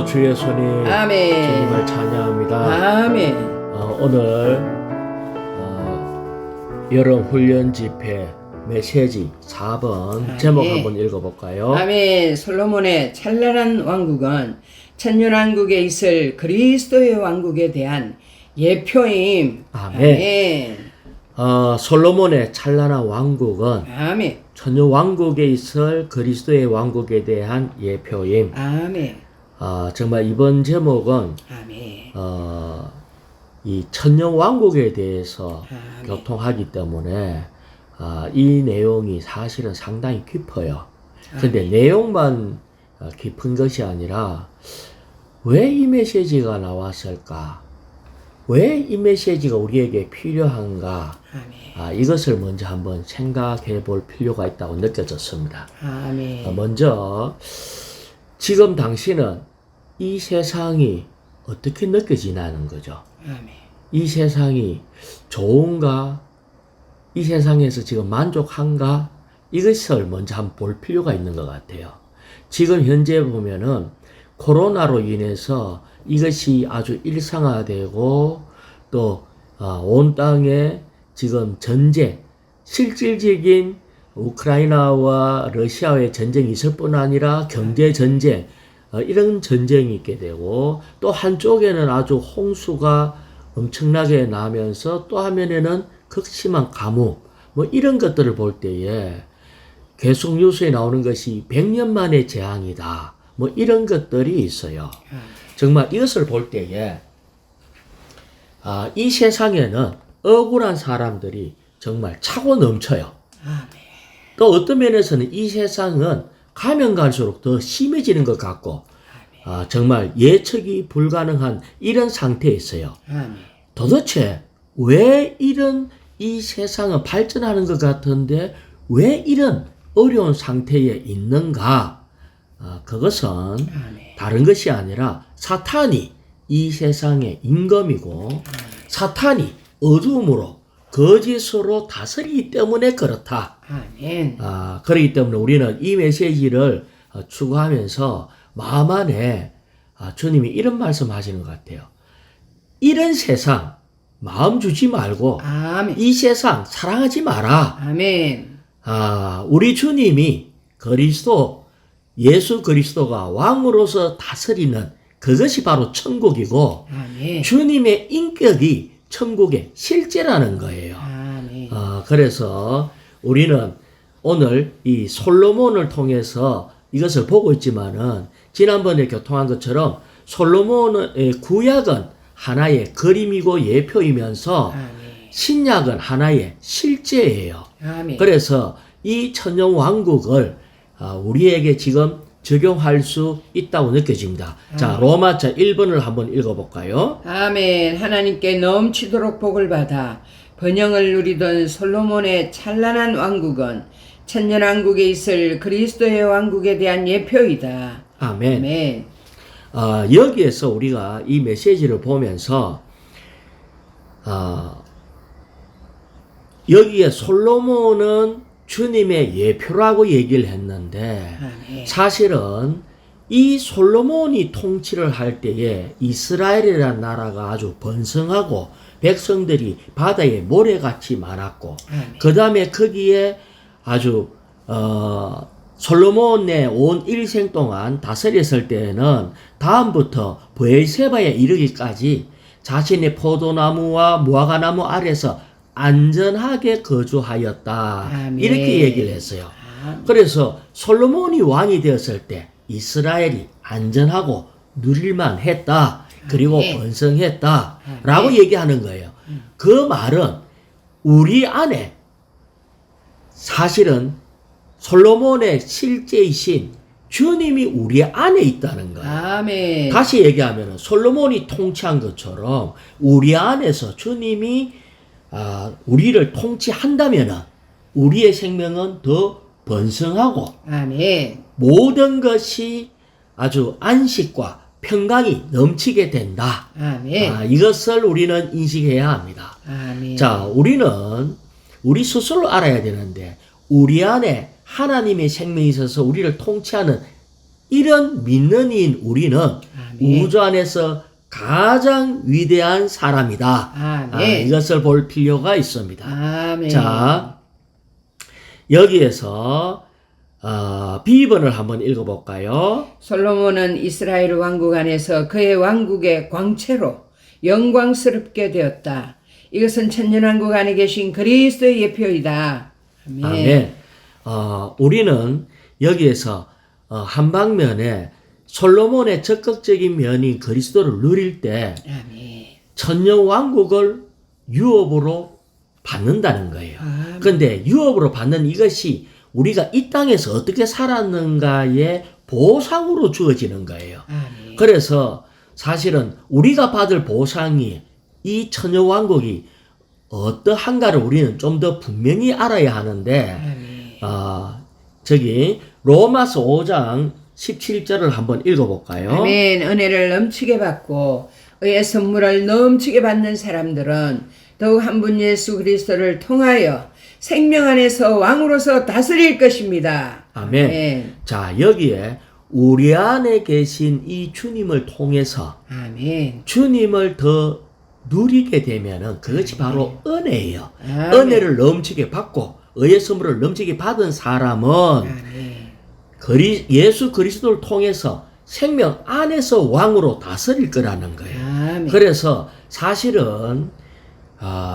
주 예수님, 아멘. 주님을 찬양합니다. 아멘. 오늘 여름 훈련 집회 메시지 4번 아멘. 제목 한번 읽어볼까요? 아멘. 솔로몬의 찬란한 왕국은 천년왕국에 있을 그리스도의 왕국에 대한 예표임. 아멘. 솔로몬의 찬란한 왕국은 아멘. 천년 왕국에 있을 그리스도의 왕국에 대한 예표임. 아멘. 정말 이번 제목은 아멘. 이 천년 왕국에 대해서 아멘. 교통하기 때문에 이 내용이 사실은 상당히 깊어요. 근데 내용만 깊은 것이 아니라 왜 이 메시지가 나왔을까? 왜 이 메시지가 우리에게 필요한가? 아멘. 이것을 먼저 한번 생각해 볼 필요가 있다고 느껴졌습니다. 아멘. 먼저 지금 당신은 이 세상이 어떻게 느껴지냐는 거죠. 아멘. 이 세상이 좋은가? 이 세상에서 지금 만족한가? 이것을 먼저 한번 볼 필요가 있는 것 같아요. 지금 현재 보면은 코로나로 인해서 이것이 아주 일상화되고 또 온 땅에 지금 전쟁, 실질적인 우크라이나와 러시아의 전쟁이 있을 뿐 아니라 경제 전쟁, 이런 전쟁이 있게 되고 또 한쪽에는 아주 홍수가 엄청나게 나면서 또 한면에는 극심한 가뭄, 뭐 이런 것들을 볼 때에 계속 뉴스에 나오는 것이 100년 만의 재앙이다. 뭐 이런 것들이 있어요. 정말 이것을 볼 때에 이 세상에는 억울한 사람들이 정말 차고 넘쳐요. 아멘. 또 어떤 면에서는 이 세상은 가면 갈수록 더 심해지는 것 같고 정말 예측이 불가능한 이런 상태에 있어요. 아멘. 도대체 왜 이런 이 세상은 발전하는 것 같은데 왜 이런 어려운 상태에 있는가? 그것은 아멘. 다른 것이 아니라 사탄이 이 세상의 임금이고 사탄이 어두움으로 거짓으로 다스리기 때문에 그렇다. 아멘. 그렇기 때문에 우리는 이 메시지를 추구하면서 마음 안에 주님이 이런 말씀 하시는 것 같아요. 이런 세상 마음 주지 말고 아멘. 이 세상 사랑하지 마라. 아멘. 우리 주님이 그리스도, 예수 그리스도가 왕으로서 다스리는 그것이 바로 천국이고 아멘. 주님의 인격이 천국의 실제라는 거예요. 아멘. 그래서 우리는 오늘 이 솔로몬을 통해서 이것을 보고 있지만은 지난번에 교통한 것처럼 솔로몬의 구약은 하나의 그림이고 예표이면서 아멘. 신약은 하나의 실제예요. 아멘. 그래서 이 천년 왕국을 우리에게 지금 적용할 수 있다고 느껴집니다. 자, 로마서 1번을 한번 읽어볼까요? 아멘. 하나님께 넘치도록 복을 받아 번영을 누리던 솔로몬의 찬란한 왕국은 천년왕국에 있을 그리스도의 왕국에 대한 예표이다. 아멘. 아멘. 여기에서 우리가 이 메시지를 보면서 여기에 솔로몬은 주님의 예표라고 얘기를 했는데 아멘. 사실은 이 솔로몬이 통치를 할 때에 이스라엘이라는 나라가 아주 번성하고 백성들이 바다에 모래같이 많았고 아멘. 그 다음에 거기에 아주 솔로몬의 온 일생 동안 다스렸을 때에는 다음부터 브엘세바에 이르기까지 자신의 포도나무와 무화과나무 아래서 안전하게 거주하였다. 아멘. 이렇게 얘기를 했어요. 아멘. 그래서 솔로몬이 왕이 되었을 때 이스라엘이 안전하고 누릴만 했다. 그리고 아멘. 번성했다. 아멘. 라고 얘기하는 거예요. 그 말은 우리 안에 사실은 솔로몬의 실제이신 주님이 우리 안에 있다는 거예요. 아멘. 다시 얘기하면 솔로몬이 통치한 것처럼 우리 안에서 주님이 우리를 통치한다면 우리의 생명은 더 번성하고 아멘. 모든 것이 아주 안식과 평강이 넘치게 된다. 아멘. 이것을 우리는 인식해야 합니다. 아멘. 자, 우리는 우리 스스로 알아야 되는데 우리 안에 하나님의 생명이 있어서 우리를 통치하는 이런 믿는 이인 우리는 아멘. 우주 안에서 가장 위대한 사람이다. 아멘. 이것을 볼 필요가 있습니다. 아멘. 자, 여기에서 B번을 한번 읽어볼까요? 솔로몬은 이스라엘 왕국 안에서 그의 왕국의 광채로 영광스럽게 되었다. 이것은 천년왕국 안에 계신 그리스도의 예표이다. 아멘. 아멘. 우리는 여기에서 한 방면에 솔로몬의 적극적인 면인 그리스도를 누릴 때 아멘. 천년 왕국을 유업으로 받는다는 거예요. 아멘. 그런데 유업으로 받는 이것이 우리가 이 땅에서 어떻게 살았는가의 보상으로 주어지는 거예요. 아멘. 그래서 사실은 우리가 받을 보상이 이 천년 왕국이 어떠한가를 우리는 좀 더 분명히 알아야 하는데 아멘. 저기 로마서 5장 17절을 한번 읽어볼까요? 아멘. 은혜를 넘치게 받고 의의 선물을 넘치게 받는 사람들은 더욱 한 분 예수 그리스도를 통하여 생명 안에서 왕으로서 다스릴 것입니다. 아멘. 아멘. 자, 여기에 우리 안에 계신 이 주님을 통해서 아멘. 주님을 더 누리게 되면은 그것이 바로 은혜예요. 아멘. 은혜를 넘치게 받고 의의 선물을 넘치게 받은 사람은 아멘. 예수 그리스도를 통해서 생명 안에서 왕으로 다스릴 거라는 거예요. 아멘. 그래서 사실은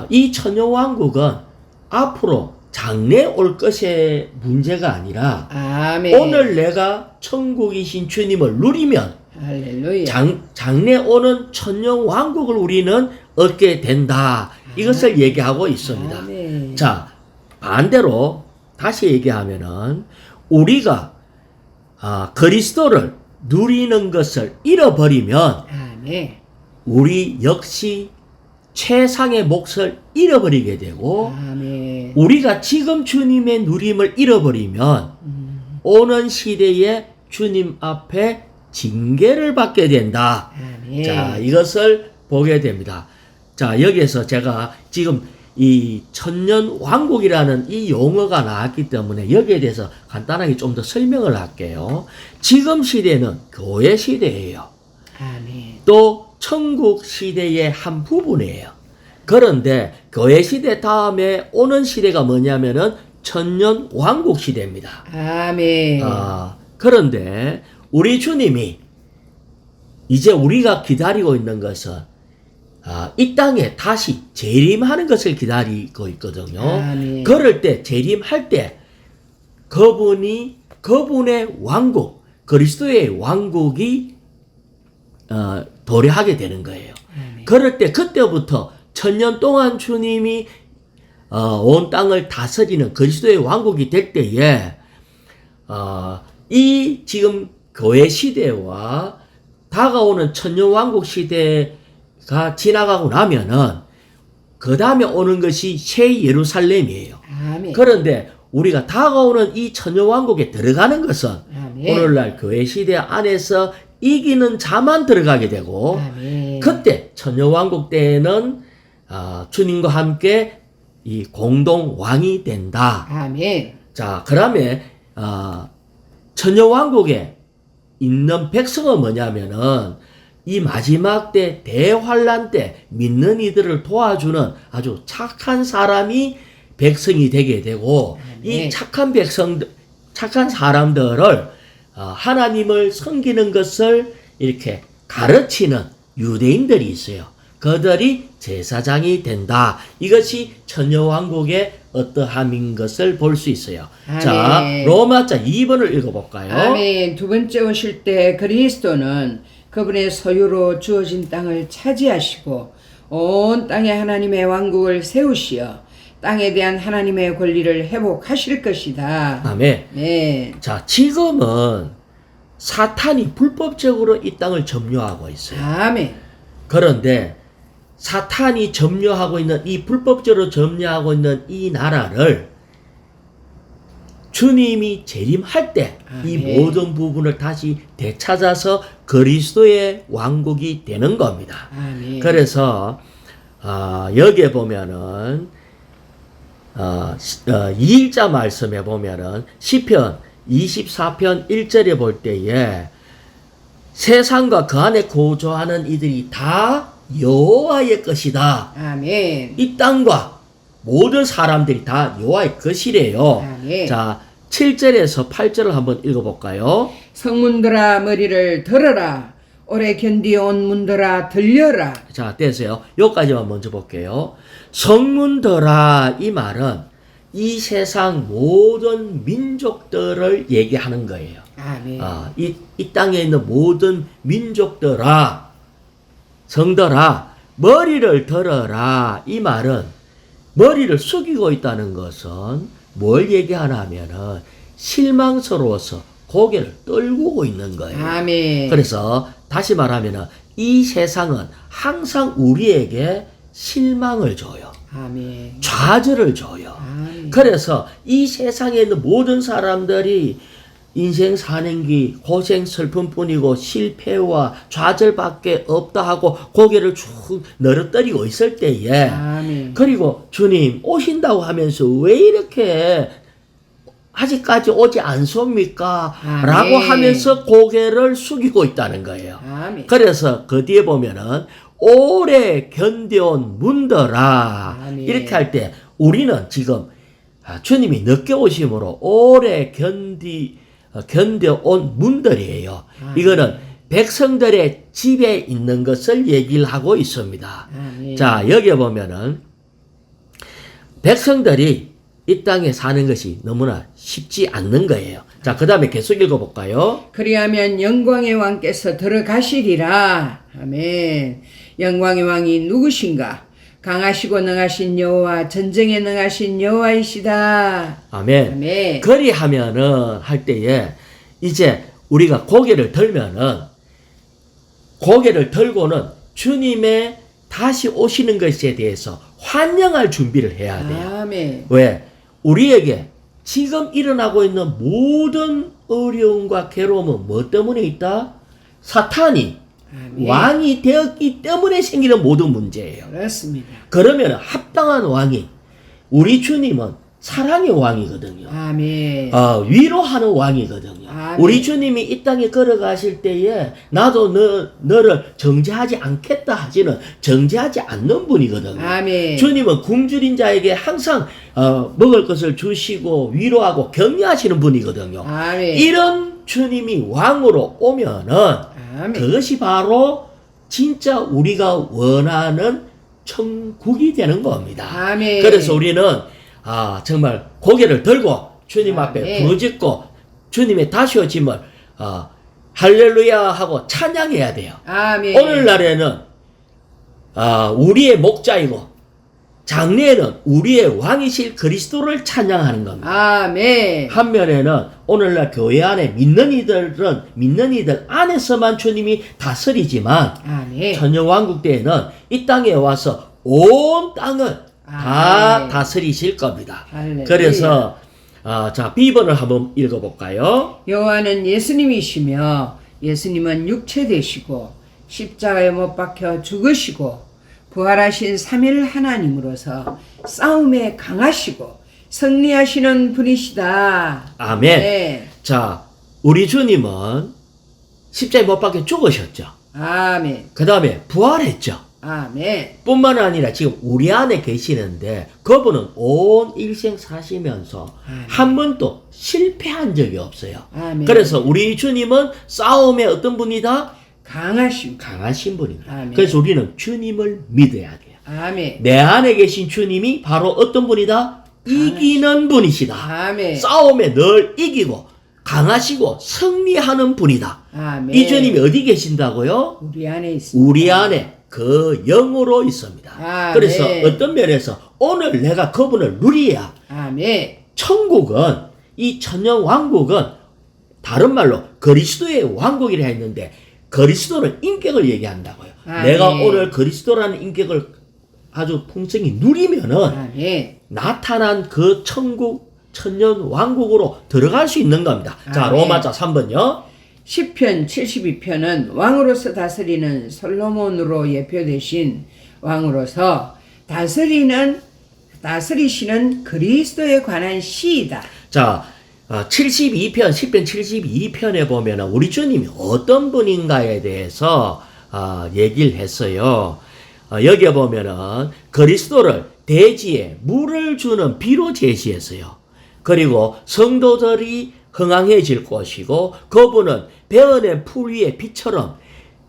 이 천년왕국은 앞으로 장래 올 것의 문제가 아니라 아멘. 오늘 내가 천국이신 주님을 누리면 할렐루야. 장래 오는 천년왕국을 우리는 얻게 된다. 이것을 얘기하고 있습니다. 아멘. 자, 반대로 다시 얘기하면은 우리가 그리스도를 누리는 것을 잃어버리면 아멘. 우리 역시 최상의 몫을 잃어버리게 되고 아멘. 우리가 지금 주님의 누림을 잃어버리면 오는 시대에 주님 앞에 징계를 받게 된다. 아멘. 자, 이것을 보게 됩니다. 자, 여기에서 제가 지금 이 천년 왕국이라는 이 용어가 나왔기 때문에 여기에 대해서 간단하게 좀 더 설명을 할게요. 지금 시대는 교회 시대예요. 아멘. 또 천국 시대의 한 부분이에요. 그런데 교회 시대 다음에 오는 시대가 뭐냐면은 천년 왕국 시대입니다. 아멘. 그런데 우리 주님이 이제 우리가 기다리고 있는 것은 이 땅에 다시 재림하는 것을 기다리고 있거든요. 아멘. 그럴 때 재림할 때 그분의 왕국, 그리스도의 왕국이 도래하게 되는 거예요. 아멘. 그럴 때 그때부터 천년 동안 주님이 온 땅을 다스리는 그리스도의 왕국이 될 때에 이 지금 교회 시대와 다가오는 천년 왕국 시대가 지나가고 나면은 그 다음에 오는 것이 새 예루살렘이에요. 아멘. 그런데 우리가 다가오는 이 천년 왕국에 들어가는 것은 아멘. 오늘날 교회 시대 안에서 이기는 자만 들어가게 되고 아멘. 그때 천년 왕국 때에는 주님과 함께 이 공동 왕이 된다. 아멘. 자, 그러면 천년 왕국에 있는 백성은 뭐냐면은 이 마지막 때 대환란 때 믿는 이들을 도와주는 아주 착한 사람이 백성이 되게 되고 이 착한 사람들을 하나님을 섬기는 것을 이렇게 가르치는 유대인들이 있어요. 그들이 제사장이 된다. 이것이 천년왕국의 어떠함인 것을 볼 수 있어요. 아멘. 자, 로마자 2번을 읽어볼까요? 아멘. 두 번째 오실 때 그리스도는 그분의 소유로 주어진 땅을 차지하시고 온 땅에 하나님의 왕국을 세우시어 땅에 대한 하나님의 권리를 회복하실 것이다. 아멘. 네. 자, 지금은 사탄이 불법적으로 이 땅을 점유하고 있어요. 아멘. 그런데 사탄이 점유하고 있는 이 불법적으로 점유하고 있는 이 나라를 주님이 재림할 때 이 아멘. 모든 부분을 다시 되찾아서 그리스도의 왕국이 되는 겁니다. 아멘. 그래서 여기에 보면은 2일자 말씀에 보면은 시편 24편 1절에 볼 때에 세상과 그 안에 거주하는 이들이 다 여호와의 것이다. 아멘. 이 땅과 모든 사람들이 다 여호와의 것이래요. 아멘. 자, 7절에서 8절을 한번 읽어볼까요? 성문들아 머리를 들어라. 오래 견디온 문들아 들려라. 자, 떼세요. 여기까지만 먼저 볼게요. 성문들아, 이 말은 이 세상 모든 민족들을 얘기하는 거예요. 아멘. 이 땅에 있는 모든 민족들아, 성들아, 머리를 들어라. 이 말은 머리를 숙이고 있다는 것은 뭘 얘기하냐면은 실망스러워서 고개를 떨구고 있는 거예요. 아멘. 그래서 다시 말하면은 이 세상은 항상 우리에게 실망을 줘요. 아멘. 좌절을 줘요. 아멘. 그래서 이 세상에 있는 모든 사람들이 인생 사는 기 고생 슬픔뿐이고 실패와 좌절밖에 없다 하고 고개를 쭉 늘어뜨리고 있을 때에 아멘. 그리고 주님 오신다고 하면서 왜 이렇게 아직까지 오지 않습니까? 아멘. 라고 하면서 고개를 숙이고 있다는 거예요. 아멘. 그래서 그 뒤에 보면은 오래 견뎌온 문더라. 아멘. 이렇게 할 때 우리는 지금 주님이 늦게 오심으로 오래 견뎌온 문들이에요. 이거는 백성들의 집에 있는 것을 얘기를 하고 있습니다. 아멘. 자, 여기 보면은 백성들이 이 땅에 사는 것이 너무나 쉽지 않는 거예요. 자, 그 다음에 계속 읽어볼까요? 그리하면 영광의 왕께서 들어가시리라. 아멘. 영광의 왕이 누구신가? 강하시고 능하신 여호와, 전쟁에 능하신 여호와이시다. 아멘. 아멘. 그리하면은 할 때에 이제 우리가 고개를 들면은 고개를 들고는 주님의 다시 오시는 것에 대해서 환영할 준비를 해야 돼요. 아멘. 왜? 우리에게 지금 일어나고 있는 모든 어려움과 괴로움은 뭐 때문에 있다? 사탄이 아멘. 왕이 되었기 때문에 생기는 모든 문제예요. 그렇습니다. 그러면 합당한 왕이 우리 주님은 사랑의 왕이거든요. 아멘. 위로하는 왕이거든요. 아멘. 우리 주님이 이 땅에 걸어가실 때에 나도 너를 정죄하지 않겠다 하지는 정죄하지 않는 분이거든요. 아멘. 주님은 굶주린 자에게 항상 먹을 것을 주시고 위로하고 격려하시는 분이거든요. 아멘. 이런 주님이 왕으로 오면은 아멘. 그것이 바로 진짜 우리가 원하는 천국이 되는 겁니다. 아멘. 그래서 우리는 정말 고개를 들고 주님 앞에 아멘. 부르짖고 주님의 다시 오심을 할렐루야 하고 찬양해야 돼요. 아멘. 오늘날에는 우리의 목자이고 장래에는 우리의 왕이실 그리스도를 찬양하는 겁니다. 아멘. 한면에는 오늘날 교회 안에 믿는 이들 안에서만 주님이 다스리지만 아멘. 천년왕국 때에는 이 땅에 와서 온 땅을 다 아멘. 다스리실 겁니다. 할렐루야. 그래서 자, 비번을 한번 읽어볼까요? 여호와는 예수님이시며 예수님은 육체 되시고 십자가에 못 박혀 죽으시고 부활하신 삼일 하나님으로서 싸움에 강하시고 승리하시는 분이시다. 아멘. 네. 자, 우리 주님은 십자가에 못 박혀 죽으셨죠. 아멘. 그 다음에 부활했죠. 아멘. 뿐만 아니라 지금 우리 안에 계시는데 그분은 온 일생 사시면서 아멘. 한 번도 실패한 적이 없어요. 아멘. 그래서 우리 주님은 싸움의 어떤 분이다? 강하심. 강하신 분입니다. 아멘. 그래서 우리는 주님을 믿어야 돼요. 아멘. 내 안에 계신 주님이 바로 어떤 분이다? 이기는 분이시다. 아멘. 싸움에 늘 이기고 강하시고 승리하는 분이다. 아멘. 이 주님이 어디 계신다고요? 우리 안에 있습니다. 우리 안에 그 영으로 있습니다. 아멘. 그래서 어떤 면에서 오늘 내가 그분을 누려야 아멘. 천국은 이 천년 왕국은 다른 말로 그리스도의 왕국이라 했는데 그리스도는 인격을 얘기한다고요. 아멘. 내가 오늘 그리스도라는 인격을 아주 풍성히 누리면은 아멘. 나타난 그 천국 천년 왕국으로 들어갈 수 있는 겁니다. 자, 아멘. 로마자 3번요. 시편 72편은 왕으로서 다스리는 솔로몬으로 예표되신 왕으로서 다스리시는 그리스도에 관한 시이다. 자, 72편, 10편 72편에 보면 우리 주님이 어떤 분인가에 대해서 얘기를 했어요. 여기에 보면은 그리스도를 대지에 물을 주는 비로 제시했어요. 그리고 성도들이 흥황해질 것이고 그분은 베어낸 풀 위에 빛처럼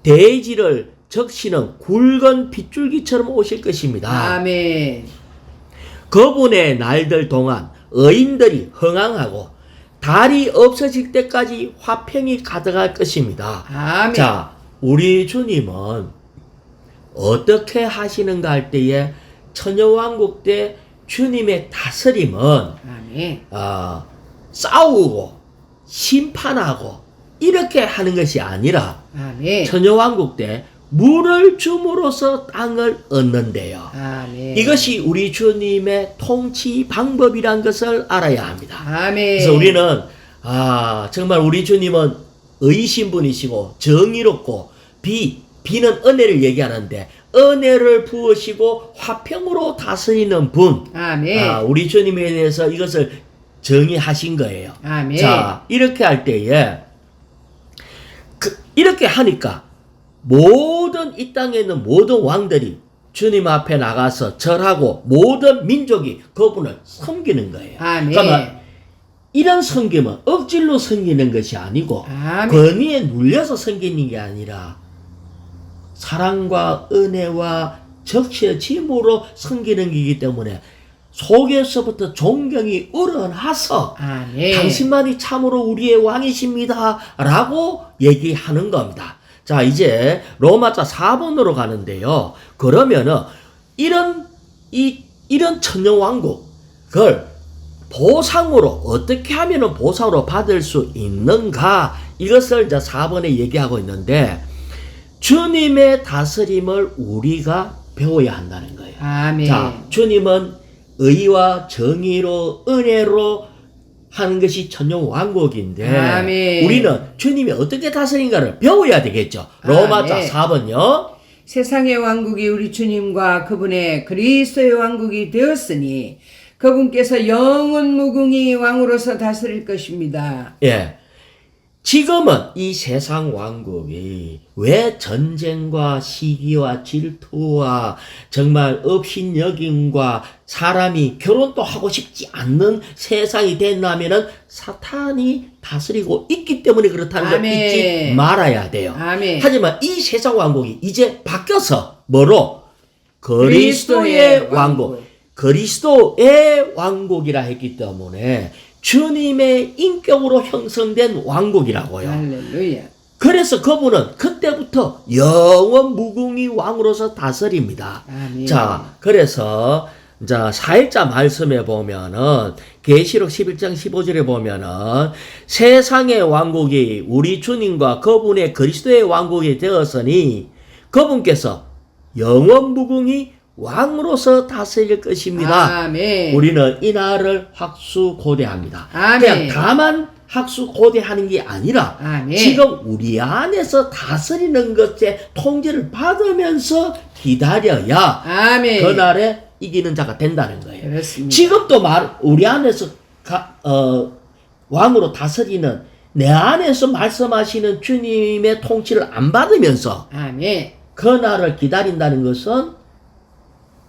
대지를 적시는 굵은 빗줄기처럼 오실 것입니다. 아멘. 그분의 날들 동안 의인들이 흥황하고 달이 없어질 때까지 화평이 가득할 것입니다. 아멘. 자, 우리 주님은 어떻게 하시는가 할 때에 천여왕국 때 주님의 다스림은 아멘. 싸우고 심판하고 이렇게 하는 것이 아니라 아멘. 천여왕국 때 물을 줌으로써 땅을 얻는데요. 아멘. 이것이 우리 주님의 통치 방법이란 것을 알아야 합니다. 아멘. 그래서 우리는 정말 우리 주님은 의신 분이시고 정의롭고 비는 은혜를 얘기하는데 은혜를 부으시고 화평으로 다스리는 분. 아멘. 우리 주님에 대해서 이것을 정의하신 거예요. 아멘. 자, 이렇게 할 때에 이렇게 하니까 모든 이 땅에 있는 모든 왕들이 주님 앞에 나가서 절하고 모든 민족이 그분을 섬기는 거예요. 아멘. 그러면 이런 섬김은 억지로 섬기는 것이 아니고 아멘. 권위에 눌려서 섬기는 게 아니라 사랑과 은혜와 적셔짐으로 섬기는 것이기 때문에 속에서부터 존경이 우러나서 아멘. 당신만이 참으로 우리의 왕이십니다 라고 얘기하는 겁니다. 자, 이제 로마자 4번으로 가는데요. 그러면은 이런 천년왕국 그걸 보상으로 어떻게 하면은 보상으로 받을 수 있는가 이것을 이제 4번에 얘기하고 있는데 주님의 다스림을 우리가 배워야 한다는 거예요. 아멘. 자, 주님은 의와 정의로 은혜로 하는 것이 천년왕국인데 아멘. 우리는 주님이 어떻게 다스린가를 배워야 되겠죠. 로마자 아멘. 4번요. 세상의 왕국이 우리 주님과 그분의 그리스도의 왕국이 되었으니 그분께서 영원 무궁히 왕으로서 다스릴 것입니다. 예. 지금은 이 세상 왕국이 왜 전쟁과 시기와 질투와 정말 업신여김과 사람이 결혼도 하고 싶지 않는 세상이 됐나면은 사탄이 다스리고 있기 때문에 그렇다는 걸 아멘. 잊지 말아야 돼요. 아멘. 하지만 이 세상 왕국이 이제 바뀌어서 뭐로? 그리스도의 그리스도의 왕국. 그리스도의 왕국이라 했기 때문에 주님의 인격으로 형성된 왕국이라고요. 할렐루야. 그래서 그분은 그때부터 영원 무궁히 왕으로서 다스립니다. 아멘. 자, 그래서 자 4일자 말씀에 보면은 계시록 11장 15절에 보면은 세상의 왕국이 우리 주님과 그분의 그리스도의 왕국이 되었으니 그분께서 영원 무궁히 왕으로서 다스릴 것입니다. 아멘. 우리는 이 날을 학수고대합니다. 아멘. 그냥 다만 학수고대하는 게 아니라 아멘. 지금 우리 안에서 다스리는 것에 통제를 받으면서 기다려야 아멘. 그날에 이기는 자가 된다는 거예요. 그렇습니다. 지금도 우리 안에서 왕으로 다스리는 내 안에서 말씀하시는 주님의 통치를 안 받으면서 아멘. 그날을 기다린다는 것은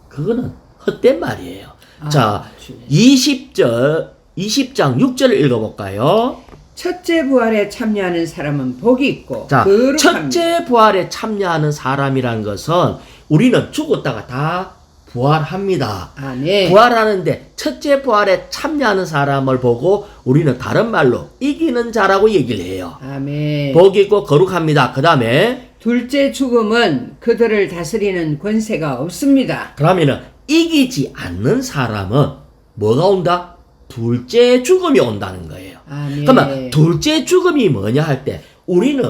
그거는 헛된 말이에요. 자, 주님. 20장 6절을 읽어볼까요? 첫째 부활에 참여하는 사람은 복이 있고 자, 거룩합니다. 첫째 부활에 참여하는 사람이라는 것은 우리는 죽었다가 다 부활합니다. 아멘. 부활하는데 첫째 부활에 참여하는 사람을 보고 우리는 다른 말로 이기는 자라고 얘기를 해요. 아멘. 복이 있고 거룩합니다. 그 다음에 둘째 죽음은 그들을 다스리는 권세가 없습니다. 그러면은 이기지 않는 사람은 뭐가 온다? 둘째 죽음이 온다는 거예요. 아멘. 그러면 둘째 죽음이 뭐냐 할 때 우리는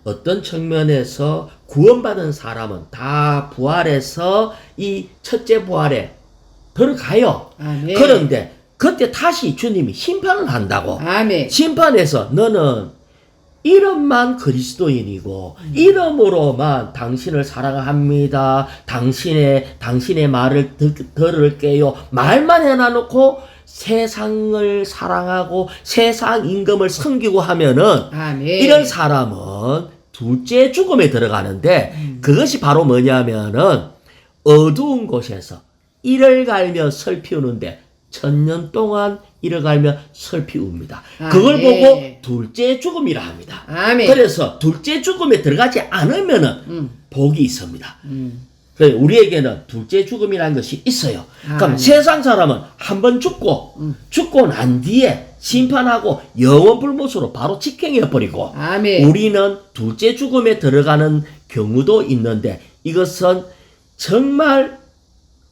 어떤 측면에서 구원받은 사람은 다 부활해서 이 첫째 부활에 들어가요. 아멘. 그런데 그때 다시 주님이 심판을 한다고. 아멘. 심판에서 너는 이름만 그리스도인이고 이름으로만 당신을 사랑합니다. 당신의 말을 들을게요. 말만 해놔놓고 세상을 사랑하고 세상 임금을 섬기고 하면은 아멘. 이런 사람은 둘째 죽음에 들어가는데 그것이 바로 뭐냐면은 어두운 곳에서 이를 갈며 슬 피우는데 1000년 동안 이를 갈며 슬 피웁니다. 그걸 아멘. 보고 둘째 죽음이라 합니다. 아멘. 그래서 둘째 죽음에 들어가지 않으면은 복이 있습니다. 그래서 우리에게는 둘째 죽음이라는 것이 있어요. 그럼 아멘. 세상 사람은 한 번 죽고 난 뒤에 심판하고 영원 불못으로 바로 직행해 버리고 아멘. 우리는 둘째 죽음에 들어가는 경우도 있는데 이것은 정말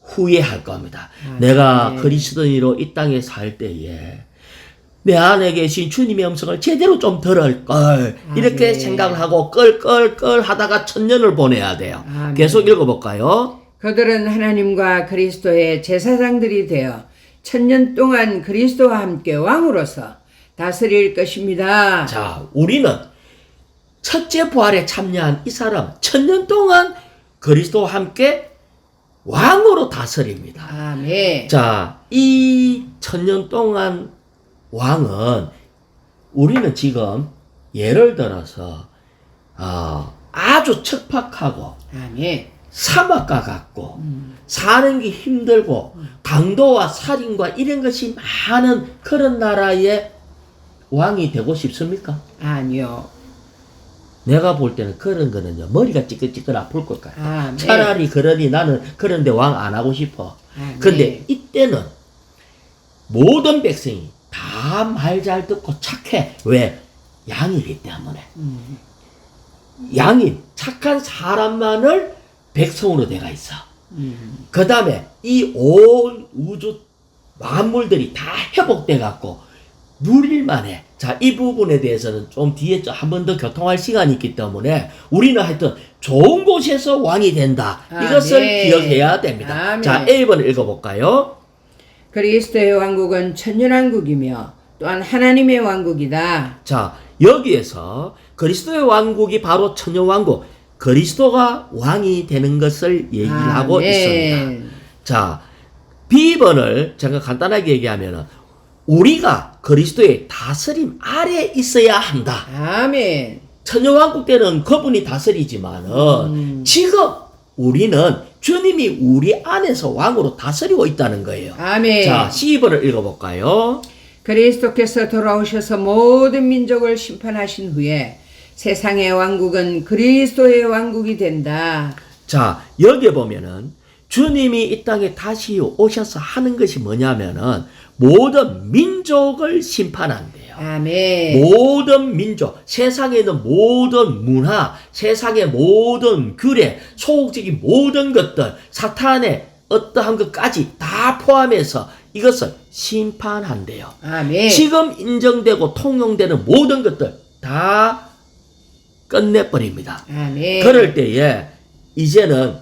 후회할 겁니다. 내가 그리스도인으로 이 땅에 살 때에 내 안에 계신 주님의 음성을 제대로 좀 들을 걸 이렇게 생각을 하고 끌 하다가 1000년을 보내야 돼요. 아멘. 계속 읽어볼까요? 그들은 하나님과 그리스도의 제사장들이 되어 1000년 동안 그리스도와 함께 왕으로서 다스릴 것입니다. 자, 우리는 첫째 부활에 참여한 이 사람 1000년 동안 그리스도와 함께 왕으로 다스립니다. 아멘. 자, 이 1000년 동안 왕은 우리는 지금 예를 들어서 아주 척박하고 아멘. 사막과 같고 사는 게 힘들고 강도와 살인과 이런 것이 많은 그런 나라의 왕이 되고 싶습니까? 아니요. 내가 볼 때는 그런 거는요 머리가 찌끈찌끈 아플 것 같아. 아멘. 차라리 그러니 나는 그런데 왕 안 하고 싶어. 아멘. 근데 이때는 모든 백성이 다 말 잘 듣고 착해. 왜? 양이기 때문에. 양인 착한 사람만을 백성으로 내가 있어. 그 다음에 이 온 우주 만물들이 다 회복돼 갖고 누릴만해. 자, 이 부분에 대해서는 좀 뒤에 한 번 더 교통할 시간이 있기 때문에 우리는 하여튼 좋은 곳에서 왕이 된다. 이것을 아멘. 기억해야 됩니다. 아멘. 자, A번을 읽어볼까요? 그리스도의 왕국은 천년왕국이며 또한 하나님의 왕국이다. 자, 여기에서 그리스도의 왕국이 바로 천년왕국, 그리스도가 왕이 되는 것을 얘기를 하고 아멘. 있습니다. 자, B번을 제가 간단하게 얘기하면은 우리가 그리스도의 다스림 아래 있어야 한다. 아멘. 천년왕국 때는 그분이 다스리지만은 지금 우리는 주님이 우리 안에서 왕으로 다스리고 있다는 거예요. 아멘. 자, C번을 읽어볼까요? 그리스도께서 돌아오셔서 모든 민족을 심판하신 후에 세상의 왕국은 그리스도의 왕국이 된다. 자, 여기에 보면은 주님이 이 땅에 다시 오셔서 하는 것이 뭐냐면은 모든 민족을 심판한대요. 아멘. 모든 민족, 세상에 있는 모든 문화, 세상의 모든 규례, 소극적인 모든 것들, 사탄의 어떠한 것까지 다 포함해서 이것을 심판한대요. 아멘. 지금 인정되고 통용되는 모든 것들 다 끝내버립니다. 아멘. 그럴 때에 이제는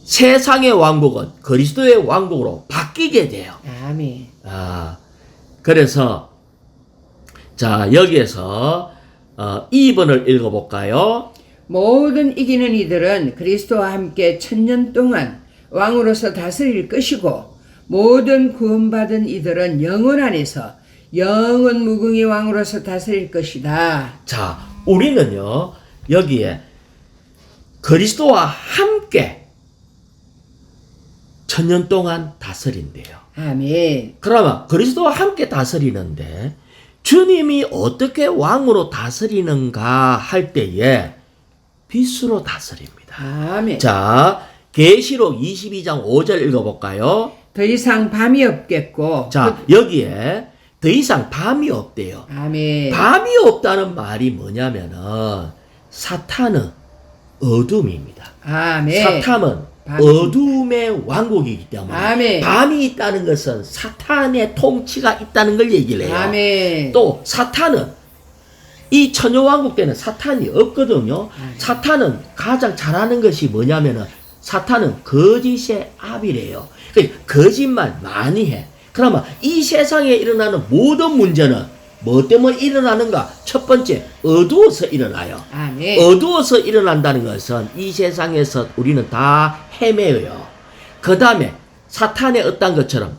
세상의 왕국은 그리스도의 왕국으로 바뀌게 돼요. 아멘. 그래서 자, 여기에서 2번을 읽어볼까요? 모든 이기는 이들은 그리스도와 함께 1000년 동안 왕으로서 다스릴 것이고 모든 구원받은 이들은 영원 안에서 영원 무궁히 왕으로서 다스릴 것이다. 자, 우리는요 여기에 그리스도와 함께 1000년 동안 다스린대요. 아멘. 그러면 그리스도와 함께 다스리는데 주님이 어떻게 왕으로 다스리는가 할 때에 빛으로 다스립니다. 아멘. 자, 계시록 22장 5절 읽어볼까요? 더 이상 밤이 없겠고. 자, 여기에 더 이상 밤이 없대요. 아멘. 밤이 없다는 말이 뭐냐면은 사탄은 어둠입니다. 아멘. 사탄은 밤입니다. 어둠의 왕국이기 때문에 아멘. 밤이 있다는 것은 사탄의 통치가 있다는 걸 얘기를 해요. 아멘. 또 사탄은 이 천년왕국 때는 사탄이 없거든요. 사탄은 가장 잘하는 것이 뭐냐면은 사탄은 거짓의 아비래요. 그러니까 거짓말 많이 해. 그러면 이 세상에 일어나는 모든 문제는 뭐 때문에 일어나는가? 첫 번째, 어두워서 일어나요. 아멘. 어두워서 일어난다는 것은 이 세상에서 우리는 다 헤매요. 그 다음에 사탄의 어떤 것처럼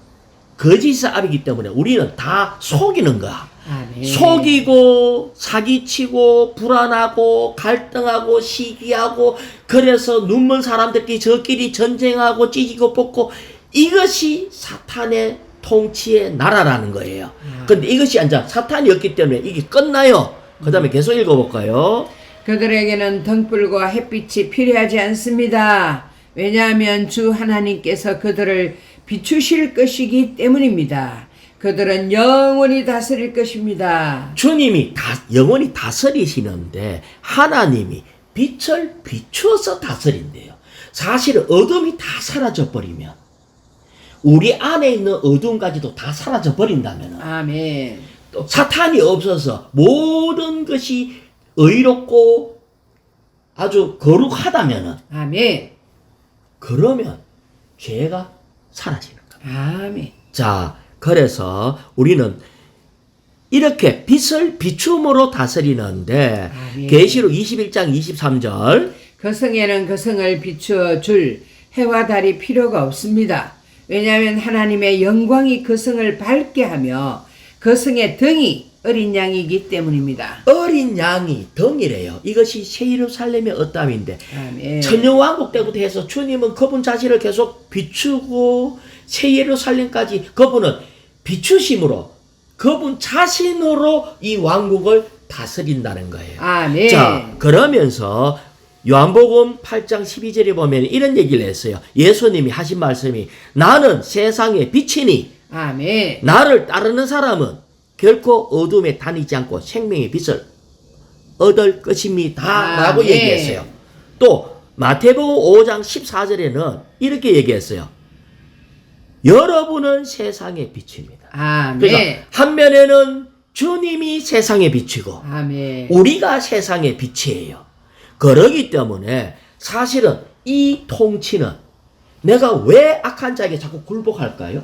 거짓의 압이기 때문에 우리는 다 속이는 거야. 아멘. 속이고 사기치고 불안하고 갈등하고 시기하고 그래서 눈먼 사람들끼리 저끼리 전쟁하고 찢고 뽑고 이것이 사탄의 통치의 나라라는 거예요. 근데 이것이 이제 사탄이었기 때문에 이게 끝나요. 그 다음에 계속 읽어볼까요? 그들에게는 등불과 햇빛이 필요하지 않습니다. 왜냐하면 주 하나님께서 그들을 비추실 것이기 때문입니다. 그들은 영원히 다스릴 것입니다. 주님이 영원히 다스리시는데 하나님이 빛을 비추어서 다스린대요. 사실은 어둠이 다 사라져 버리면 우리 안에 있는 어둠까지도 다 사라져 버린다면 아멘. 또 사탄이 없어서 모든 것이 의롭고 아주 거룩하다면 아멘. 그러면 죄가 사라지는 겁니다. 아멘. 자, 그래서 우리는 이렇게 빛을 비춤으로 다스리는데 아멘. 계시록 21장 23절 그 성에는 그 성을 비추어 줄 해와 달이 필요가 없습니다. 왜냐하면 하나님의 영광이 그 성을 밝게 하며 그 성의 등이 어린 양이기 때문입니다. 어린 양이 덩이래요. 이것이 새 예루살렘의 어담인데 아멘. 천년왕국 때부터 해서 주님은 그분 자신을 계속 비추고 새 예루살렘까지 그분은 비추심으로 그분 자신으로 이 왕국을 다스린다는 거예요. 아멘. 자, 그러면서 요한복음 8장 12절에 보면 이런 얘기를 했어요. 예수님이 하신 말씀이 나는 세상의 빛이니 아멘. 나를 따르는 사람은 결코 어둠에 다니지 않고 생명의 빛을 얻을 것입니다. 라고 아멘. 얘기했어요. 또 마태복음 5장 14절에는 이렇게 얘기했어요. 여러분은 세상의 빛입니다. 아멘. 그러니까 한 면에는 주님이 세상의 빛이고 아멘. 우리가 세상의 빛이에요. 그러기 때문에 사실은 이 통치는 내가 왜 악한 자에게 자꾸 굴복할까요?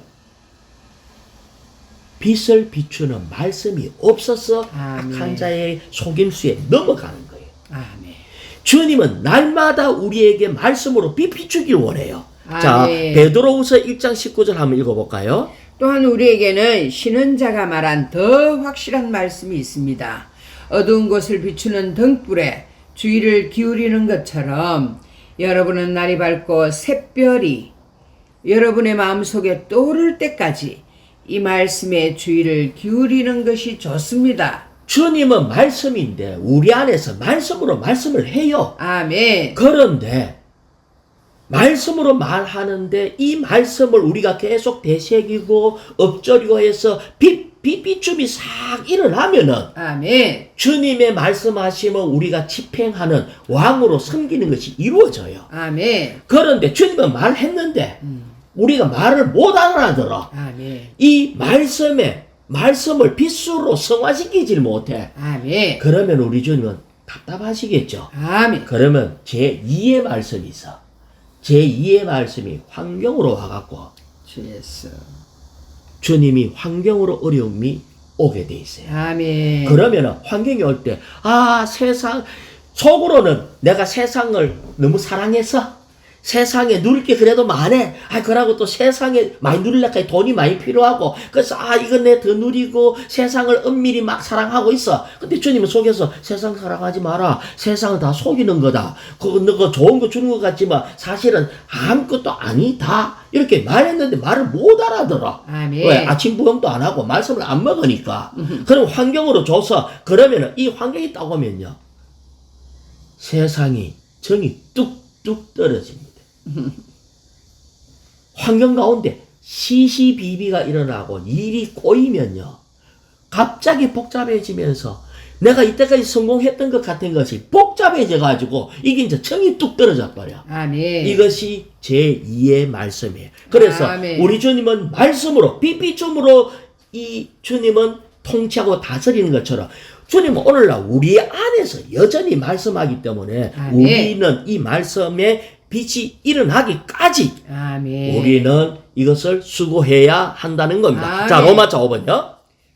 빛을 비추는 말씀이 없어서 아멘. 악한 자의 속임수에 넘어가는 거예요. 아멘. 주님은 날마다 우리에게 말씀으로 빛 비추길 원해요. 자, 아멘. 베드로후서 1장 19절 한번 읽어볼까요? 또한 우리에게는 신은자가 말한 더 확실한 말씀이 있습니다. 어두운 곳을 비추는 등불에 주의를 기울이는 것처럼 여러분은 날이 밝고 샛별이 여러분의 마음속에 떠오를 때까지 이 말씀에 주의를 기울이는 것이 좋습니다. 주님은 말씀인데 우리 안에서 말씀으로 말씀을 해요. 아멘. 그런데 말씀으로 말하는데 이 말씀을 우리가 계속 되새기고 엎조리고 해서 비춤이 싹 일어나면은 아멘. 주님의 말씀하시면 우리가 집행하는 왕으로 섬기는 것이 이루어져요. 아멘. 그런데 주님은 말했는데 우리가 말을 못 알아들어. 아멘. 이 말씀을 빛으로 성화시키질 못해. 아멘. 그러면 우리 주님은 답답하시겠죠. 아멘. 그러면 제2의 말씀이 있어. 제2의 말씀이 환경으로 와갖고 주 예수. 주님이 환경으로 어려움이 오게 돼 있어요. 아멘. 그러면 환경이 올 때, 세상, 속으로는 내가 세상을 너무 사랑해서 세상에 누릴 게 그래도 많네. 그러고 또 세상에 많이 누리려니까 돈이 많이 필요하고, 그래서 이건 내 더 누리고 세상을 은밀히 막 사랑하고 있어. 근데 주님은 속에서 세상 사랑하지 마라. 세상은 다 속이는 거다. 너가 좋은 거 주는 것 같지만 사실은 아무것도 아니다. 이렇게 말했는데 말을 못 알아들어. 아멘. 왜? 아침 부흥도 안 하고 말씀을 안 먹으니까. 그럼 환경으로 줘서 그러면은 이 환경이 딱 오면요. 세상이 정이 뚝뚝 떨어집니다. 환경 가운데 시시비비가 일어나고 일이 꼬이면요. 갑자기 복잡해지면서 내가 이때까지 성공했던 것 같은 것이 복잡해져가지고 이게 이제 정이 뚝 떨어져 버려. 아멘. 이것이 제2의 말씀이에요. 그래서 아멘. 우리 주님은 말씀으로 빛비춤으로 이 주님은 통치하고 다스리는 것처럼 주님은 오늘날 우리 안에서 여전히 말씀하기 때문에 아멘. 우리는 이 말씀에 빛이 일어나기까지 아멘. 우리는 이것을 수고해야 한다는 겁니다. 아멘. 자, 로마서 5번요.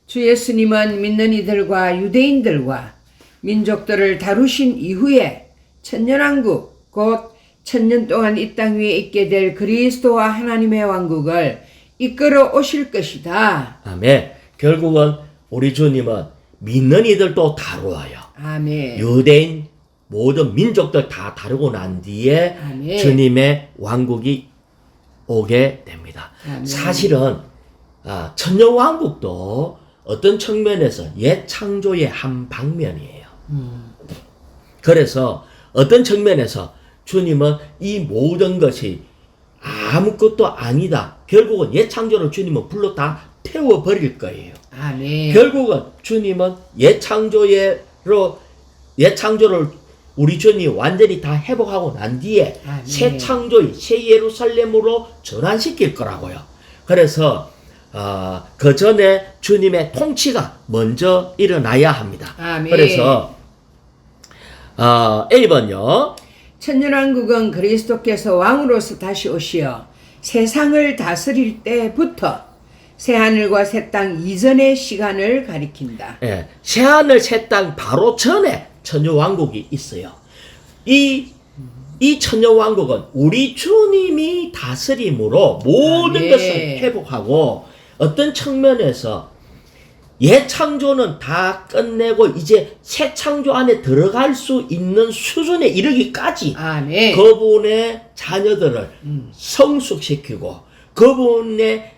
주 예수님은 믿는 이들과 유대인들과 민족들을 다루신 이후에 천년왕국 곧 천년 동안 이 땅 위에 있게 될 그리스도와 하나님의 왕국을 이끌어 오실 것이다. 아멘. 결국은 우리 주님은 믿는 이들도 다루어요. 아멘. 유대인 모든 민족들 다 다루고 난 뒤에 아멘. 주님의 왕국이 오게 됩니다. 아멘. 사실은 천년왕국도 어떤 측면에서 옛 창조의 한 방면이에요. 그래서 어떤 측면에서 주님은 이 모든 것이 아무것도 아니다. 결국은 옛 창조를 주님은 불로 다 태워버릴 거예요. 아멘. 결국은 주님은 옛 창조를 우리 주님이 완전히 다 회복하고 난 뒤에 아멘. 새 창조의 새 예루살렘으로 전환시킬 거라고요. 그래서 그 전에 주님의 통치가 먼저 일어나야 합니다. 아멘. 그래서 A번요. 천년왕국은 그리스도께서 왕으로서 다시 오시어 세상을 다스릴 때부터 새하늘과 새 땅 이전의 시간을 가리킨다. 예, 새하늘 새 땅 바로 전에 천년왕국이 있어요. 이 천년왕국은 우리 주님이 다스림으로 모든 네. 것을 회복하고 어떤 측면에서 옛 창조는 다 끝내고 이제 새 창조 안에 들어갈 수 있는 수준에 이르기까지 아멘. 그분의 자녀들을 성숙시키고 그분의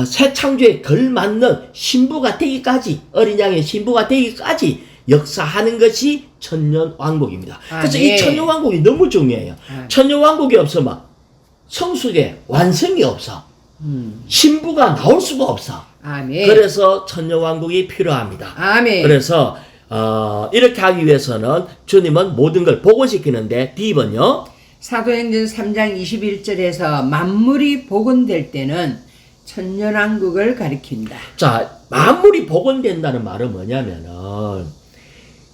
새 창조에 걸맞는 신부가 되기까지 어린 양의 신부가 되기까지 역사하는 것이 천년왕국입니다. 그래서 아멘. 이 천년왕국이 너무 중요해요. 아멘. 천년왕국이 없으면 성숙의 완성이 없어. 신부가 나올 수가 없어. 아멘. 그래서 천년왕국이 필요합니다. 아멘. 그래서 이렇게 하기 위해서는 주님은 모든 걸 복원시키는데 B번요. 사도행전 3장 21절에서 만물이 복원될 때는 천년왕국을 가리킨다. 자, 만물이 복원된다는 말은 뭐냐면은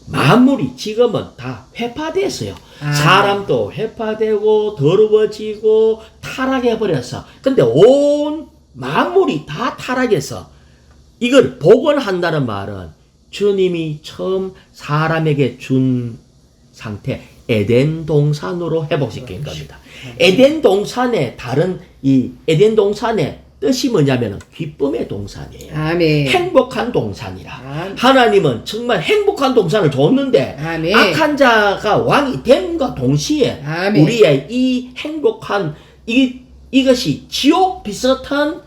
만물이 지금은 다 회파됐어요. 사람도 회파되고 더러워지고 타락해버렸어. 근데 온 만물이 다 타락해서 이걸 복원한다는 말은 주님이 처음 사람에게 준 상태 에덴 동산으로 회복시킨 겁니다. 에덴 동산의 이 에덴 동산의 뜻이 뭐냐면 기쁨의 동산이에요. 아멘. 행복한 동산이라. 아멘. 하나님은 정말 행복한 동산을 줬는데 아멘. 악한 자가 왕이 됨과 동시에 아멘. 우리의 이 행복한 이것이 지옥 비슷한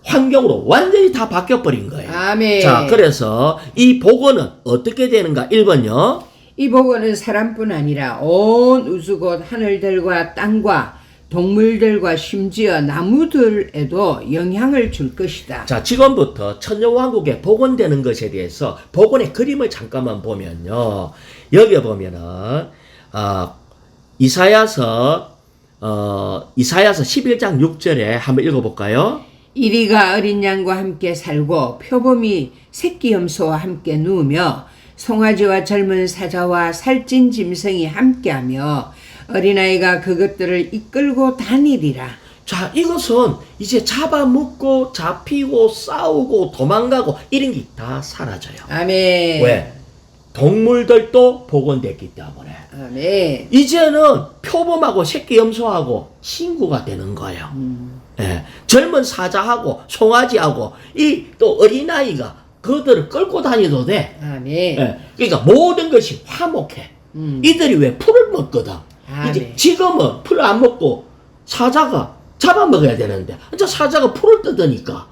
환경으로 완전히 다 바뀌어버린 거예요. 아멘. 자, 그래서 이 복원은 어떻게 되는가? 1번요. 이 복원은 사람뿐 아니라 온 우주 곧 하늘들과 땅과 동물들과 심지어 나무들에도 영향을 줄 것이다. 자, 지금부터 천년왕국에 복원되는 것에 대해서 복원의 그림을 잠깐만 보면요. 여기 보면은 이사야서 11장 6절에 한번 읽어볼까요? 이리가 어린 양과 함께 살고 표범이 새끼 염소와 함께 누우며 송아지와 젊은 사자와 살찐 짐승이 함께하며 어린아이가 그것들을 이끌고 다니리라. 자, 이것은 이제 잡아먹고 잡히고 싸우고 도망가고 이런 게 다 사라져요. 아멘. 왜? 동물들도 복원됐기 때문에. 아멘. 이제는 표범하고 새끼 염소하고 친구가 되는 거예요. 예, 젊은 사자하고 송아지하고 이 또 어린아이가 그들을 끌고 다녀도 돼. 아멘. 예, 그러니까 모든 것이 화목해. 이들이 왜 풀을 먹거든. 이제 아멘. 지금은 풀을 안 먹고 사자가 잡아먹어야 되는데 이제 사자가 풀을 뜯으니까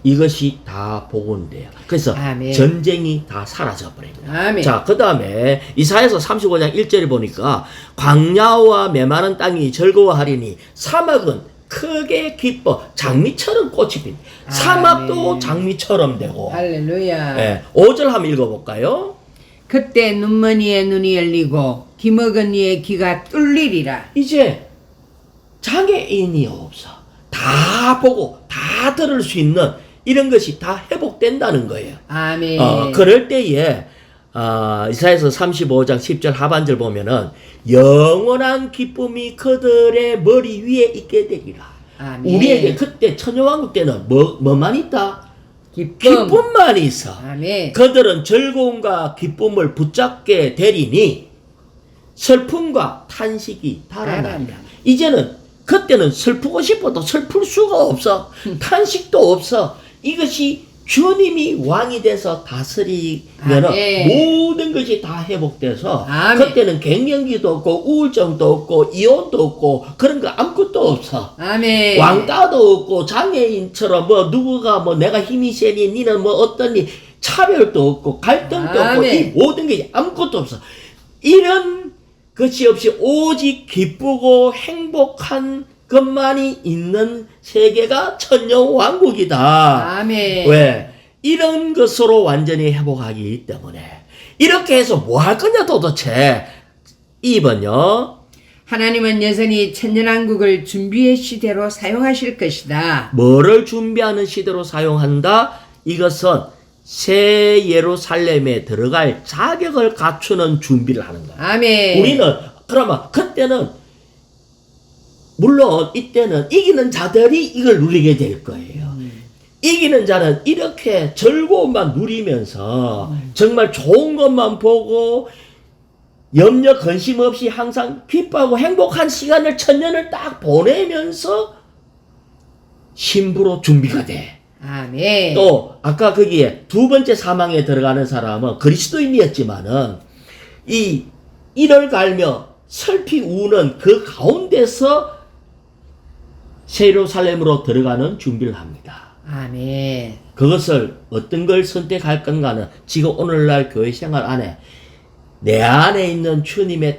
이것이 다 복원돼요. 그래서 아멘. 전쟁이 다 사라져 버립니다. 아멘. 자, 그 다음에 이사야서 35장 1절에 보니까 광야와 메마른 땅이 즐거워하리니 사막은 크게 기뻐 장미처럼 꽃이 핀. 사막도 아멘. 장미처럼 되고. 할렐루야. 예, 5절 한번 읽어볼까요? 그때 눈머니의 눈이 열리고 귀먹은 이의 귀가 뚫리리라. 이제 장애인이 없어. 다 보고 다 들을 수 있는 이런 것이 다 회복된다는 거예요. 아멘. 그럴 때에 이사야서 35장 10절 하반절 보면은 영원한 기쁨이 그들의 머리 위에 있게 되리라. 아멘. 우리에게 그때 천년왕국 때는 뭐만 있다? 기쁨. 기쁨만 있어. 아멘. 그들은 즐거움과 기쁨을 붙잡게 되리니 슬픔과 탄식이 달아나리라. 이제는 그때는 슬프고 싶어도 슬플 수가 없어. 탄식도 없어. 이것이 주님이 왕이 돼서 다스리면 모든 것이 다 회복돼서 아멘. 그때는 갱년기도 없고 우울증도 없고 이혼도 없고 그런 거 아무것도 없어. 아멘. 왕따도 없고 장애인처럼 뭐 누구가 뭐 내가 힘이 세니 니는 뭐 어떠니 차별도 없고 갈등도 없고 이 모든 게 아무것도 없어. 이런 것이 없이 오직 기쁘고 행복한 것만이 있는 세계가 천년왕국이다. 아멘. 왜? 이런 것으로 완전히 회복하기 때문에 이렇게 해서 뭐 할 거냐 도대체. 2번요. 하나님은 여전히 천년왕국을 준비의 시대로 사용하실 것이다. 뭐를 준비하는 시대로 사용한다? 이것은 새 예루살렘에 들어갈 자격을 갖추는 준비를 하는 거야. 아멘. 우리는 그러면 그때는 물론 이때는 이기는 자들이 이걸 누리게 될 거예요. 이기는 자는 이렇게 즐거움만 누리면서 정말 좋은 것만 보고 염려 근심 없이 항상 기뻐하고 행복한 시간을 천년을 딱 보내면서 신부로 준비가 돼. 아멘. 또 아까 거기에 두 번째 사망에 들어가는 사람은 그리스도인이었지만은 이 이를 갈며 슬피 우는 그 가운데서 예루살렘으로 들어가는 준비를 합니다. 아멘. 그것을 어떤 걸 선택할 건가는 지금 오늘날 교회 생활 안에 내 안에 있는 주님의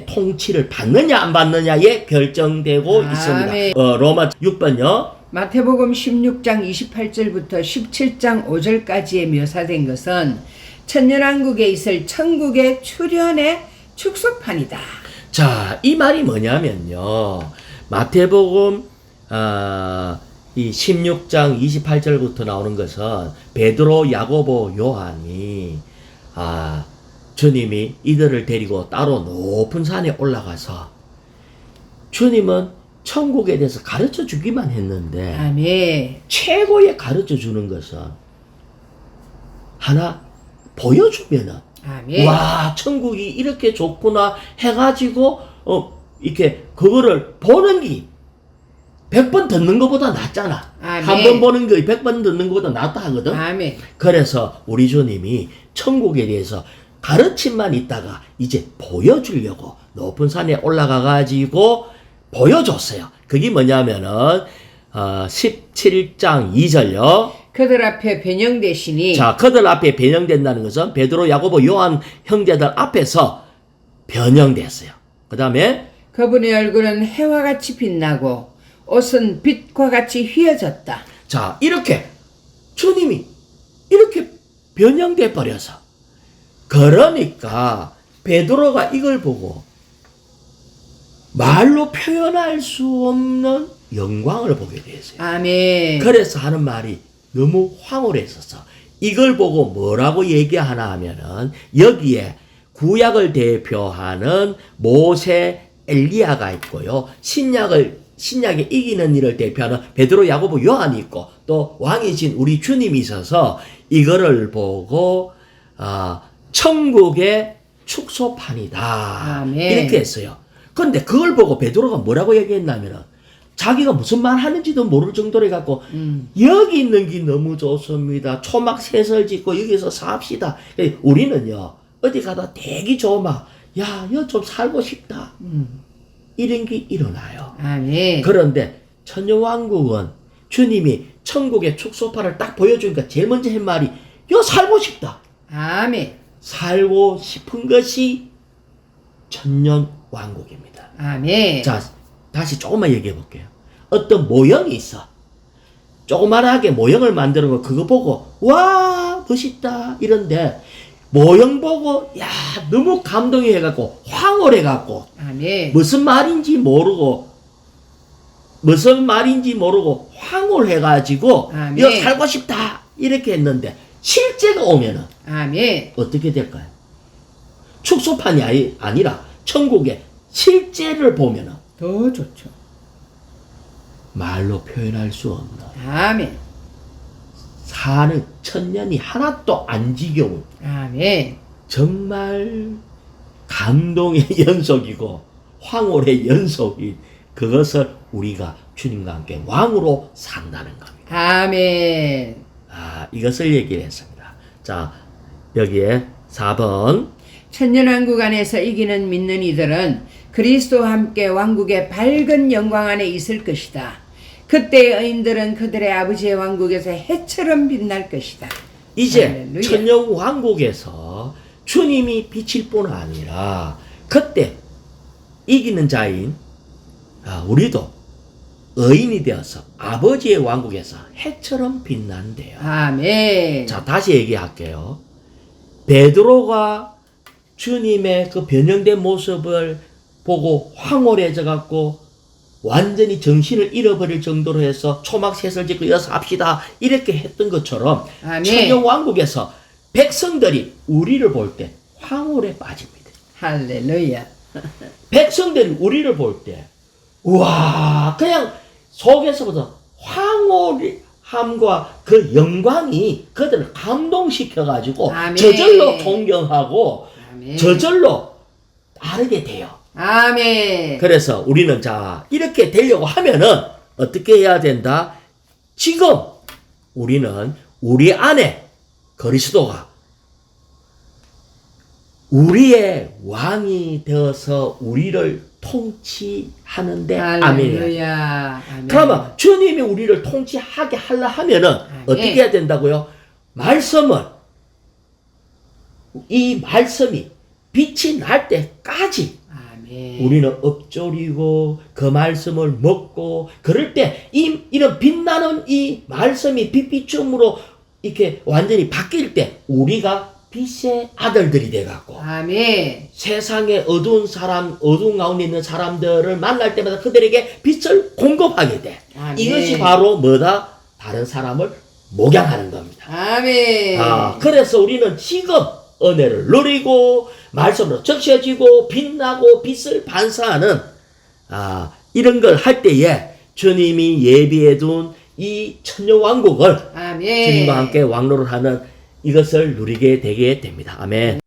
통치를 받느냐 안 받느냐에 결정되고 있습니다. 로마 6번요. 마태복음 16장 28절부터 17장 5절까지에 묘사된 것은 천년왕국에 있을 천국의 출현의 축소판이다. 자, 이 말이 뭐냐면요. 마태복음 이 16장 28절부터 나오는 것은 베드로, 야고보, 요한이 주님이 이들을 데리고 따로 높은 산에 올라가서 주님은 천국에 대해서 가르쳐 주기만 했는데 아멘. 최고의 가르쳐 주는 것은 하나 보여주면은 아멘. 와 천국이 이렇게 좋구나 해가지고 이렇게 그거를 보는 게 100번 듣는 것보다 낫잖아. 아멘. 한 번 보는 게 100번 듣는 것보다 낫다 하거든. 아멘. 그래서 우리 주님이 천국에 대해서 가르침만 있다가 이제 보여주려고 높은 산에 올라가 가지고 보여줬어요. 그게 뭐냐면은 17장 2절요. 그들 앞에 변형되시니. 자, 그들 앞에 변형된다는 것은 베드로, 야고보, 요한 형제들 앞에서 변형됐어요. 그 다음에 그분의 얼굴은 해와 같이 빛나고 옷은 빛과 같이 휘어졌다. 자, 이렇게 주님이 이렇게 변형돼 버려서 그러니까 베드로가 이걸 보고 말로 표현할 수 없는 영광을 보게 됐어요. 아멘. 그래서 하는 말이 너무 황홀했었어. 이걸 보고 뭐라고 얘기하나 하면은 여기에 구약을 대표하는 모세, 엘리야가 있고요. 신약에 이기는 일을 대표하는 베드로, 야고보, 요한이 있고 또 왕이신 우리 주님이 있어서 이거를 보고 천국의 축소판이다. 아멘. 이렇게 했어요. 그런데 그걸 보고 베드로가 뭐라고 얘기했냐면은 자기가 무슨 말 하는지도 모를 정도로 해갖고 여기 있는 게 너무 좋습니다. 초막 새설 짓고 여기서 삽시다. 우리는요 어디 가다 되게 좋으면 야, 여기 좀 살고 싶다. 이런 게 일어나요. 아멘. 그런데 천년왕국은 주님이 천국의 축소판을 딱 보여주니까 제일 먼저 한 말이 여 살고 싶다. 아멘. 살고 싶은 것이 천년왕국입니다. 아멘. 자, 다시 조금만 얘기해 볼게요. 어떤 모형이 있어. 조그만하게 모형을 만드는 거 그거 보고 와 멋있다 이런데 모형 보고 야 너무 감동이 해갖고 황홀해갖고 아멘. 무슨 말인지 모르고 황홀해가지고 아멘. 여 살고 싶다 이렇게 했는데 실제가 오면은 아멘. 어떻게 될까요? 축소판이 아니라 천국의 실제를 보면은 더 좋죠. 말로 표현할 수 없는 아멘. 사는 천년이 하나도 안 지겨운 아멘. 정말 감동의 연속이고 황홀의 연속인 그것을 우리가 주님과 함께 왕으로 산다는 겁니다. 아멘. 이것을 얘기를 했습니다. 자, 여기에 4번. 천년왕국 안에서 이기는 믿는 이들은 그리스도와 함께 왕국의 밝은 영광 안에 있을 것이다. 그때의 의인들은 그들의 아버지의 왕국에서 해처럼 빛날 것이다. 이제 할렐루야. 천년왕국에서 주님이 빛일 뿐 아니라 그때 이기는 자인 우리도 의인이 되어서 아버지의 왕국에서 해처럼 빛난대요. 아멘. 자, 다시 얘기할게요. 베드로가 주님의 그 변형된 모습을 보고 황홀해져 갖고 완전히 정신을 잃어버릴 정도로 해서 초막셋을 짓고 이어서 합시다 이렇게 했던 것처럼 아멘. 천년왕국에서 백성들이 우리를 볼 때 황홀에 빠집니다. 할렐루야. 백성들이 우리를 볼 때 우와 그냥 속에서부터 황홀함과 그 영광이 그들을 감동시켜가지고 아멘. 저절로 존경하고 아멘. 저절로 따르게 돼요. 아멘. 그래서 우리는 자 이렇게 되려고 하면은 어떻게 해야 된다? 지금 우리는 우리 안에 그리스도가 우리의 왕이 되어서 우리를 통치하는데 아멘. 할렐루야. 아멘. 그러면 주님이 우리를 통치하게 하려 하면은 어떻게 해야 된다고요? 이 말씀이 빛이 날 때까지 아멘. 우리는 엎조리고 그 말씀을 먹고 그럴 때 이런 빛나는 이 말씀이 빛비춤으로 이렇게 완전히 바뀔 때 우리가 빛의 아들들이 돼갖고 아멘. 세상에 어두운 가운데 있는 사람들을 만날 때마다 그들에게 빛을 공급하게 돼. 아멘. 이것이 바로 뭐다? 다른 사람을 목양하는 겁니다. 아멘. 그래서 우리는 지금 은혜를 누리고 말씀으로 적셔지고 빛나고 빛을 반사하는 이런 걸 할 때에 주님이 예비해둔 이 천년왕국을 아멘. 주님과 함께 왕노를 하는 이것을 누리게 되게 됩니다. 아멘.